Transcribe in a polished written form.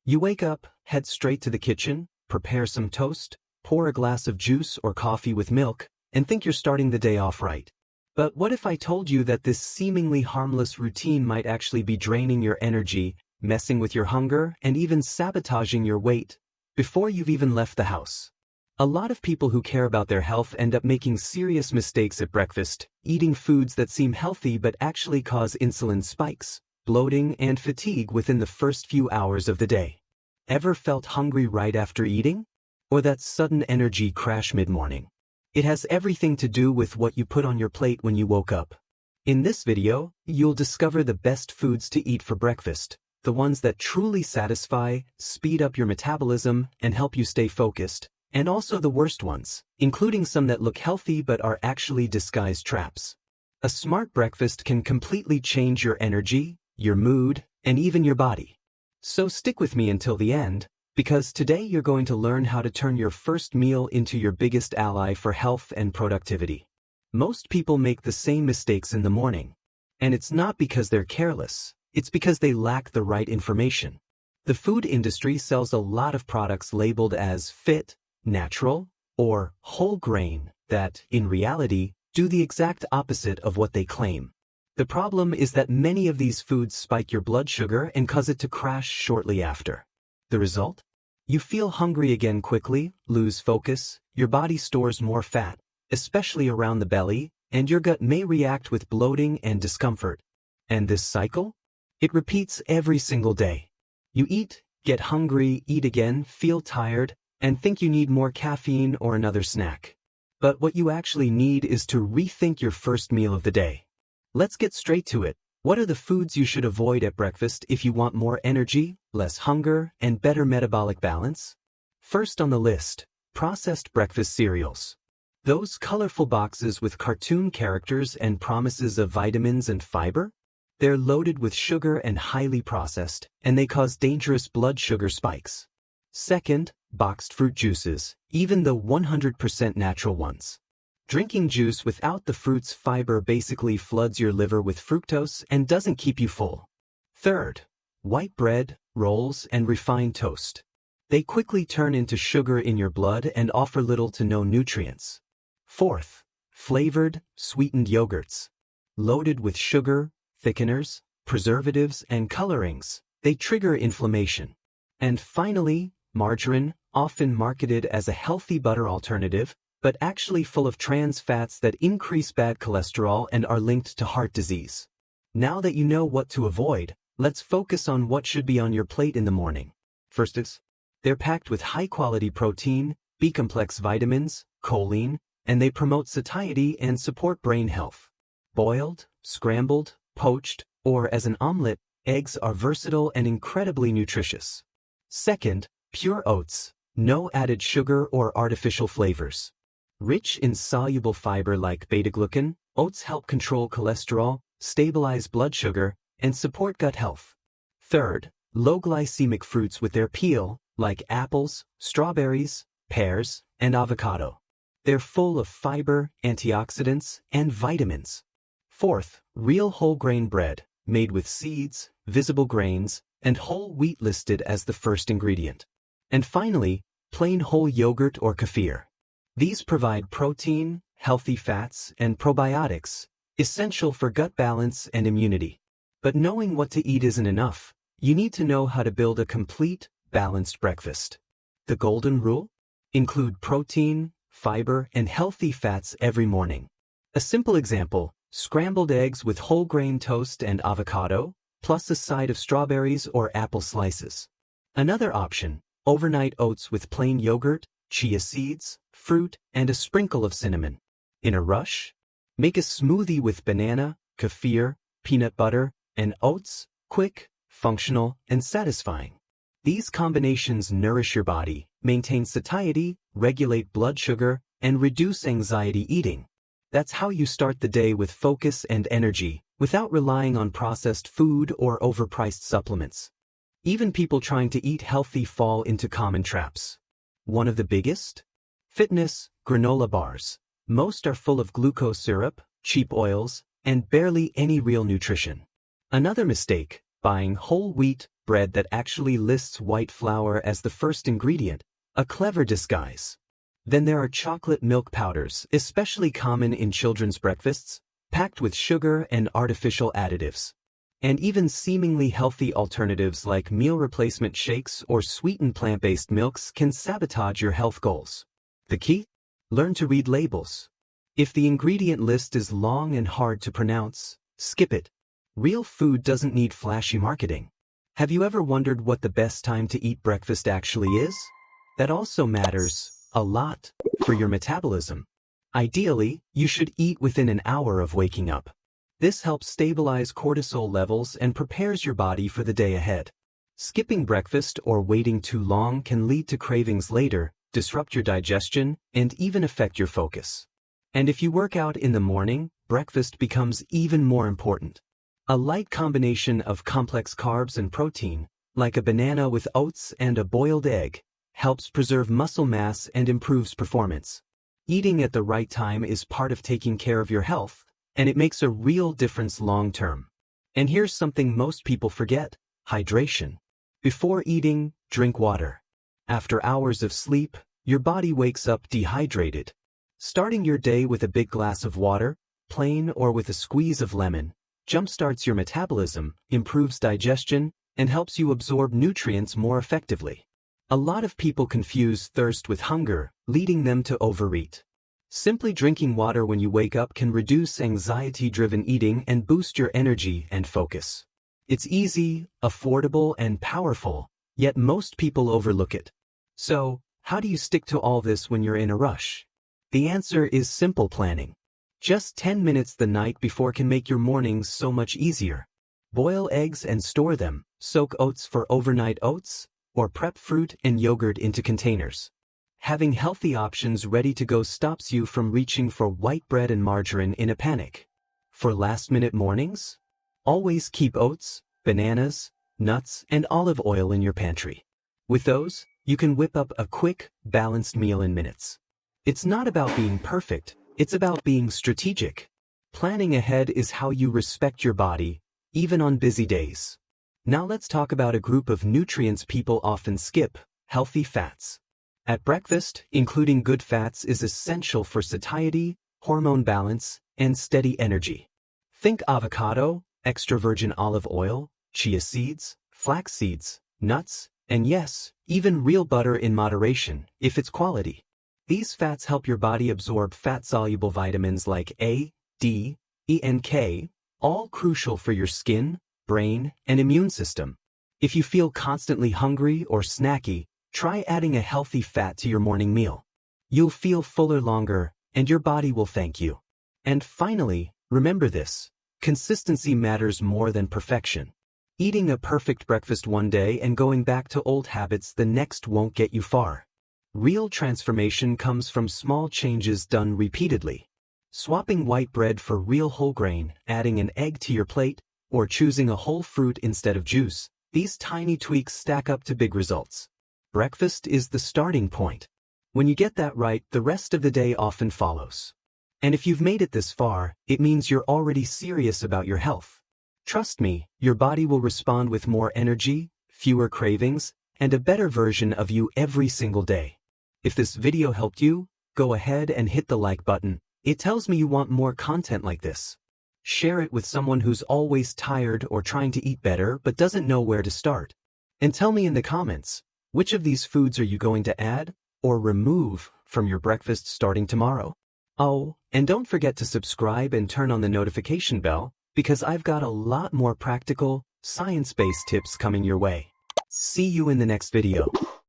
You wake up, head straight to the kitchen, prepare some toast, pour a glass of juice or coffee with milk, and think you're starting the day off right. But what if I told you that this seemingly harmless routine might actually be draining your energy, messing with your hunger, and even sabotaging your weight before you've even left the house? A lot of people who care about their health end up making serious mistakes at breakfast, eating foods that seem healthy but actually cause insulin spikes, bloating, and fatigue within the first few hours of the day. Ever felt hungry right after eating? Or that sudden energy crash mid-morning? It has everything to do with what you put on your plate when you woke up. In this video, you'll discover the best foods to eat for breakfast, the ones that truly satisfy, speed up your metabolism, and help you stay focused, and also the worst ones, including some that look healthy but are actually disguised traps. A smart breakfast can completely change your energy, your mood, and even your body. So stick with me until the end, because today you're going to learn how to turn your first meal into your biggest ally for health and productivity. Most people make the same mistakes in the morning. And it's not because they're careless, it's because they lack the right information. The food industry sells a lot of products labeled as fit, natural, or whole grain that, in reality, do the exact opposite of what they claim. The problem is that many of these foods spike your blood sugar and cause it to crash shortly after. The result? You feel hungry again quickly, lose focus, your body stores more fat, especially around the belly, and your gut may react with bloating and discomfort. And this cycle? It repeats every single day. You eat, get hungry, eat again, feel tired, and think you need more caffeine or another snack. But what you actually need is to rethink your first meal of the day. Let's get straight to it. What are the foods you should avoid at breakfast if you want more energy, less hunger, and better metabolic balance? First on the list, processed breakfast cereals. Those colorful boxes with cartoon characters and promises of vitamins and fiber? They're loaded with sugar and highly processed, and they cause dangerous blood sugar spikes. Second, boxed fruit juices, even the 100% natural ones. Drinking juice without the fruit's fiber basically floods your liver with fructose and doesn't keep you full. Third, white bread, rolls, and refined toast. They quickly turn into sugar in your blood and offer little to no nutrients. Fourth, flavored, sweetened yogurts. Loaded with sugar, thickeners, preservatives, and colorings, they trigger inflammation. And finally, margarine, often marketed as a healthy butter alternative, but actually full of trans fats that increase bad cholesterol and are linked to heart disease. Now that you know what to avoid, let's focus on what should be on your plate in the morning. First is, they're packed with high-quality protein, B-complex vitamins, choline, and they promote satiety and support brain health. Boiled, scrambled, poached, or as an omelet, eggs are versatile and incredibly nutritious. Second, pure oats, no added sugar or artificial flavors. Rich in soluble fiber like beta-glucan, oats help control cholesterol, stabilize blood sugar, and support gut health. Third, low glycemic fruits with their peel, like apples, strawberries, pears, and avocado. They're full of fiber, antioxidants, and vitamins. Fourth, real whole grain bread, made with seeds, visible grains, and whole wheat listed as the first ingredient. And finally, plain whole yogurt or kefir. These provide protein, healthy fats, and probiotics, essential for gut balance and immunity. But knowing what to eat isn't enough. You need to know how to build a complete, balanced breakfast. The golden rule? Include protein, fiber, and healthy fats every morning. A simple example, scrambled eggs with whole grain toast and avocado, plus a side of strawberries or apple slices. Another option, overnight oats with plain yogurt, chia seeds, fruit, and a sprinkle of cinnamon. In a rush? Make a smoothie with banana, kefir, peanut butter, and oats, quick, functional, and satisfying. These combinations nourish your body, maintain satiety, regulate blood sugar, and reduce anxiety eating. That's how you start the day with focus and energy, without relying on processed food or overpriced supplements. Even people trying to eat healthy fall into common traps. One of the biggest? Fitness, granola bars. Most are full of glucose syrup, cheap oils, and barely any real nutrition. Another mistake, buying whole wheat, bread that actually lists white flour as the first ingredient, a clever disguise. Then there are chocolate milk powders, especially common in children's breakfasts, packed with sugar and artificial additives. And even seemingly healthy alternatives like meal replacement shakes or sweetened plant-based milks can sabotage your health goals. The key? Learn to read labels. If the ingredient list is long and hard to pronounce, skip it. Real food doesn't need flashy marketing. Have you ever wondered what the best time to eat breakfast actually is? That also matters a lot for your metabolism. Ideally, you should eat within an hour of waking up. This helps stabilize cortisol levels and prepares your body for the day ahead. Skipping breakfast or waiting too long can lead to cravings later, disrupt your digestion, and even affect your focus. And if you work out in the morning, breakfast becomes even more important. A light combination of complex carbs and protein, like a banana with oats and a boiled egg, helps preserve muscle mass and improves performance. Eating at the right time is part of taking care of your health, and it makes a real difference long term. And here's something most people forget: hydration. Before eating, drink water. After hours of sleep, your body wakes up dehydrated. Starting your day with a big glass of water, plain or with a squeeze of lemon, jumpstarts your metabolism, improves digestion, and helps you absorb nutrients more effectively. A lot of people confuse thirst with hunger, leading them to overeat. Simply drinking water when you wake up can reduce anxiety-driven eating and boost your energy and focus. It's easy, affordable, and powerful, yet most people overlook it. So, how do you stick to all this when you're in a rush? The answer is simple planning. Just 10 minutes the night before can make your mornings so much easier. Boil eggs and store them, soak oats for overnight oats, or prep fruit and yogurt into containers. Having healthy options ready to go stops you from reaching for white bread and margarine in a panic. For last-minute mornings? Always keep oats, bananas, nuts, and olive oil in your pantry. With those, you can whip up a quick, balanced meal in minutes. It's not about being perfect, it's about being strategic. Planning ahead is how you respect your body, even on busy days. Now let's talk about a group of nutrients people often skip: healthy fats. At breakfast, including good fats is essential for satiety, hormone balance, and steady energy. Think avocado, extra virgin olive oil, chia seeds, flax seeds, nuts, and yes, even real butter in moderation, if it's quality. These fats help your body absorb fat-soluble vitamins like A, D, E, and K, all crucial for your skin, brain, and immune system. If you feel constantly hungry or snacky, try adding a healthy fat to your morning meal. You'll feel fuller longer, and your body will thank you. And finally, remember this: consistency matters more than perfection. Eating a perfect breakfast one day and going back to old habits the next won't get you far. Real transformation comes from small changes done repeatedly. Swapping white bread for real whole grain, adding an egg to your plate, or choosing a whole fruit instead of juice, these tiny tweaks stack up to big results. Breakfast is the starting point. When you get that right, the rest of the day often follows. And if you've made it this far, it means you're already serious about your health. Trust me, your body will respond with more energy, fewer cravings, and a better version of you every single day. If this video helped you, go ahead and hit the like button. It tells me you want more content like this. Share it with someone who's always tired or trying to eat better but doesn't know where to start. And tell me in the comments, which of these foods are you going to add or remove from your breakfast starting tomorrow? Oh, and don't forget to subscribe and turn on the notification bell, because I've got a lot more practical, science-based tips coming your way. See you in the next video.